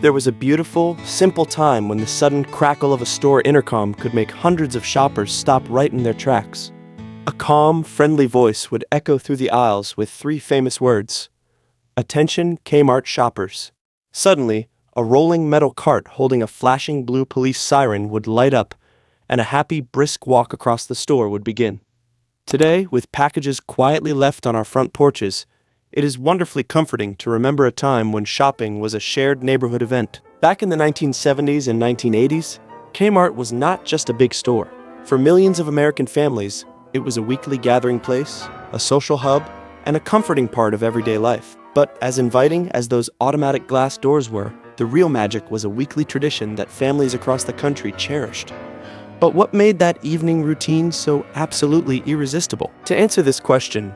There was a beautiful, simple time when the sudden crackle of a store intercom could make hundreds of shoppers stop right in their tracks. A calm, friendly voice would echo through the aisles with three famous words: "Attention, Kmart shoppers." Suddenly, a rolling metal cart holding a flashing blue police siren would light up, and a happy, brisk walk across the store would begin. Today, with packages quietly left on our front porches, it is wonderfully comforting to remember a time when shopping was a shared neighborhood event. Back in the 1970s and 1980s, Kmart was not just a big store. For millions of American families, it was a weekly gathering place, a social hub, and a comforting part of everyday life. But as inviting as those automatic glass doors were, the real magic was a weekly tradition that families across the country cherished. But what made that evening routine so absolutely irresistible? To answer this question,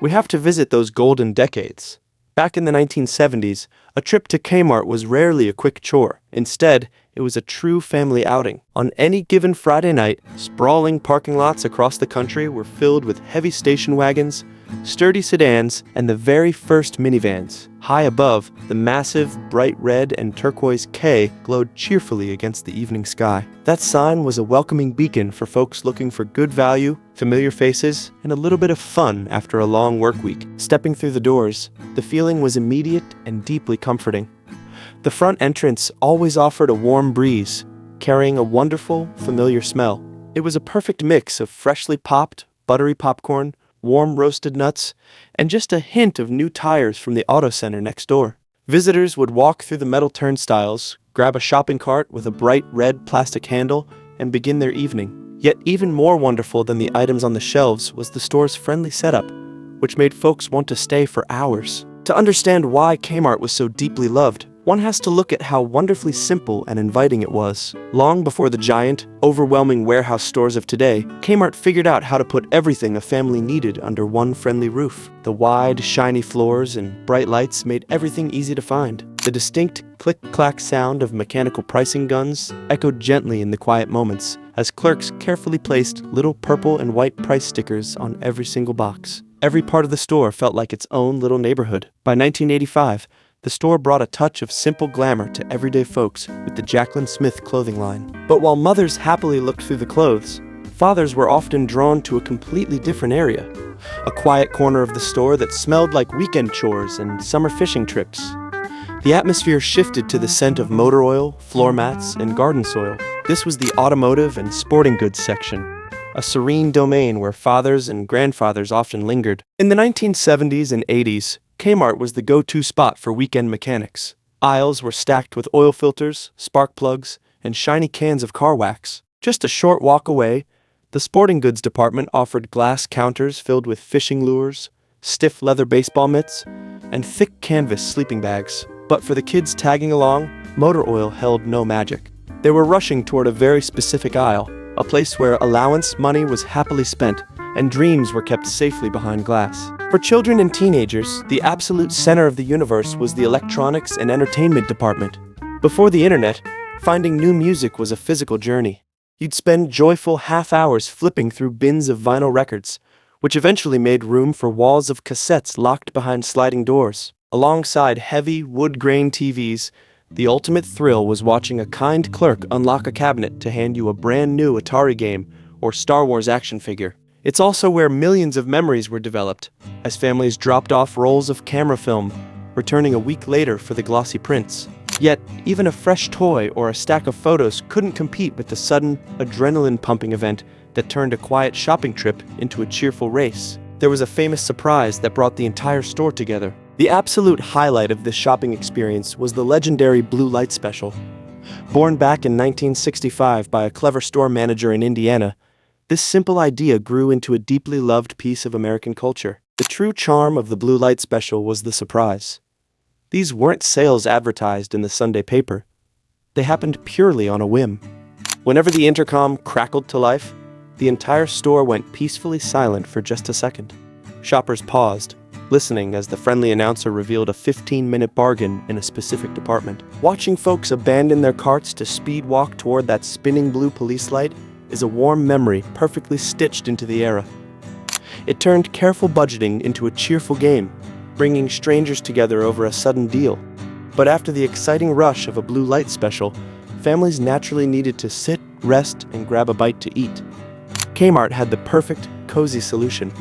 we have to visit those golden decades. Back in the 1970s, a trip to Kmart was rarely a quick chore. Instead, it was a true family outing. On any given Friday night, sprawling parking lots across the country were filled with heavy station wagons, sturdy sedans, and the very first minivans. High above, the massive, bright red and turquoise K glowed cheerfully against the evening sky. That sign was a welcoming beacon for folks looking for good value, familiar faces, and a little bit of fun after a long work week. Stepping through the doors, the feeling was immediate and deeply comforting. The front entrance always offered a warm breeze, carrying a wonderful, familiar smell. It was a perfect mix of freshly popped, buttery popcorn, warm roasted nuts, and just a hint of new tires from the auto center next door. Visitors would walk through the metal turnstiles, grab a shopping cart with a bright red plastic handle, and begin their evening. Yet even more wonderful than the items on the shelves was the store's friendly setup, which made folks want to stay for hours. To understand why Kmart was so deeply loved, one has to look at how wonderfully simple and inviting it was. Long before the giant, overwhelming warehouse stores of today, Kmart figured out how to put everything a family needed under one friendly roof. The wide, shiny floors and bright lights made everything easy to find. The distinct click-clack sound of mechanical pricing guns echoed gently in the quiet moments as clerks carefully placed little purple and white price stickers on every single box. Every part of the store felt like its own little neighborhood. By 1985, the store brought a touch of simple glamour to everyday folks with the Jaclyn Smith clothing line. But while mothers happily looked through the clothes, fathers were often drawn to a completely different area. A quiet corner of the store that smelled like weekend chores and summer fishing trips. The atmosphere shifted to the scent of motor oil, floor mats, and garden soil. This was the automotive and sporting goods section, a serene domain where fathers and grandfathers often lingered. In the 1970s and 80s, Kmart was the go-to spot for weekend mechanics. Aisles were stacked with oil filters, spark plugs, and shiny cans of car wax. Just a short walk away, the sporting goods department offered glass counters filled with fishing lures, stiff leather baseball mitts, and thick canvas sleeping bags. But for the kids tagging along, motor oil held no magic. They were rushing toward a very specific aisle, a place where allowance money was happily spent and dreams were kept safely behind glass. For children and teenagers, the absolute center of the universe was the electronics and entertainment department. Before the internet, finding new music was a physical journey. You'd spend joyful half hours flipping through bins of vinyl records, which eventually made room for walls of cassettes locked behind sliding doors. Alongside heavy, wood-grain TVs, the ultimate thrill was watching a kind clerk unlock a cabinet to hand you a brand new Atari game or Star Wars action figure. It's also where millions of memories were developed, as families dropped off rolls of camera film, returning a week later for the glossy prints. Yet, even a fresh toy or a stack of photos couldn't compete with the sudden, adrenaline-pumping event that turned a quiet shopping trip into a cheerful race. There was a famous surprise that brought the entire store together. The absolute highlight of this shopping experience was the legendary Blue Light Special. Born back in 1965 by a clever store manager in Indiana, this simple idea grew into a deeply loved piece of American culture. The true charm of the Blue Light Special was the surprise. These weren't sales advertised in the Sunday paper. They happened purely on a whim. Whenever the intercom crackled to life, the entire store went peacefully silent for just a second. Shoppers paused, listening as the friendly announcer revealed a 15-minute bargain in a specific department. Watching folks abandon their carts to speed walk toward that spinning blue police light is a warm memory perfectly stitched into the era. It turned careful budgeting into a cheerful game, bringing strangers together over a sudden deal. But after the exciting rush of a blue light special, families naturally needed to sit, rest, and grab a bite to eat. Kmart had the perfect, cozy solution.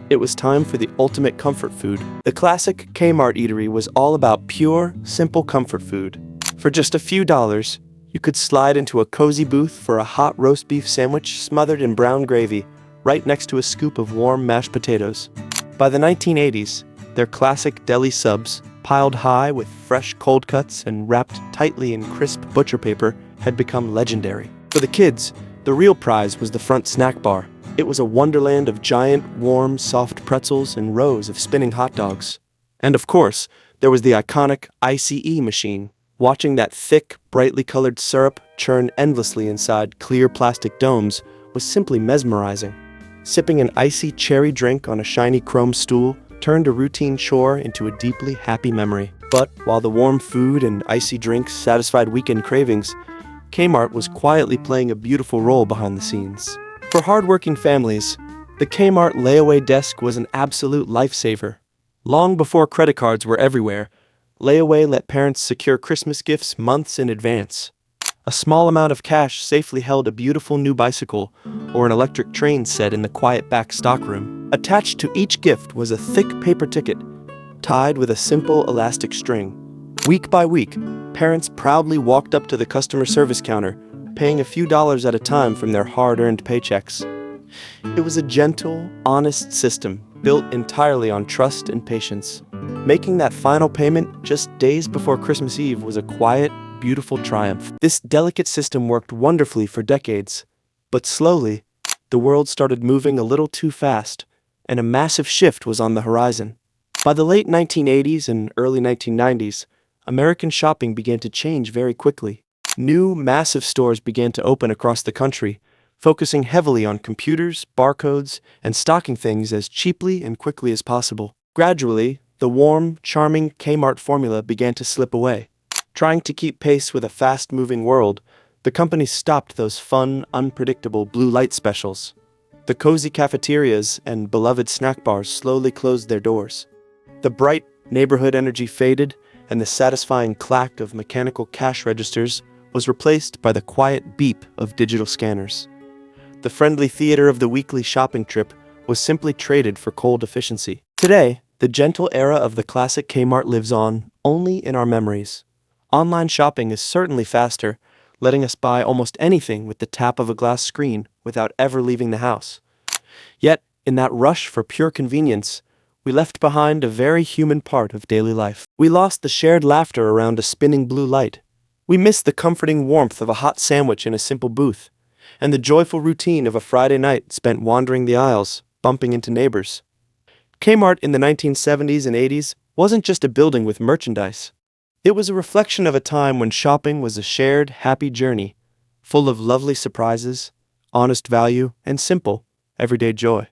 It was time for the ultimate comfort food. The classic Kmart eatery was all about pure, simple comfort food. For just a few dollars, you could slide into a cozy booth for a hot roast beef sandwich smothered in brown gravy, right next to a scoop of warm mashed potatoes. By the 1980s, their classic deli subs, piled high with fresh cold cuts and wrapped tightly in crisp butcher paper, had become legendary. For the kids, the real prize was the front snack bar. It was a wonderland of giant, warm, soft pretzels and rows of spinning hot dogs. And of course, there was the iconic ICE machine. Watching that thick, brightly colored syrup churn endlessly inside clear plastic domes was simply mesmerizing. Sipping an icy cherry drink on a shiny chrome stool turned a routine chore into a deeply happy memory. But while the warm food and icy drinks satisfied weekend cravings, Kmart was quietly playing a beautiful role behind the scenes. For hardworking families, the Kmart layaway desk was an absolute lifesaver. Long before credit cards were everywhere, layaway let parents secure Christmas gifts months in advance. A small amount of cash safely held a beautiful new bicycle or an electric train set in the quiet back stockroom. Attached to each gift was a thick paper ticket, tied with a simple elastic string. Week by week, parents proudly walked up to the customer service counter, paying a few dollars at a time from their hard-earned paychecks. It was a gentle, honest system built entirely on trust and patience. Making that final payment just days before Christmas Eve was a quiet, beautiful triumph. This delicate system worked wonderfully for decades, but slowly, the world started moving a little too fast, and a massive shift was on the horizon. By the late 1980s and early 1990s, American shopping began to change very quickly. New, massive stores began to open across the country, focusing heavily on computers, barcodes, and stocking things as cheaply and quickly as possible. Gradually, the warm, charming Kmart formula began to slip away. Trying to keep pace with a fast-moving world, the company stopped those fun, unpredictable blue light specials. The cozy cafeterias and beloved snack bars slowly closed their doors. The bright neighborhood energy faded, and the satisfying clack of mechanical cash registers was replaced by the quiet beep of digital scanners. The friendly theater of the weekly shopping trip was simply traded for cold efficiency. Today, the gentle era of the classic Kmart lives on only in our memories. Online shopping is certainly faster, letting us buy almost anything with the tap of a glass screen without ever leaving the house. Yet, in that rush for pure convenience, we left behind a very human part of daily life. We lost the shared laughter around a spinning blue light. We missed the comforting warmth of a hot sandwich in a simple booth, and the joyful routine of a Friday night spent wandering the aisles, bumping into neighbors. Kmart in the 1970s and 80s wasn't just a building with merchandise. It was a reflection of a time when shopping was a shared, happy journey, full of lovely surprises, honest value, and simple, everyday joy.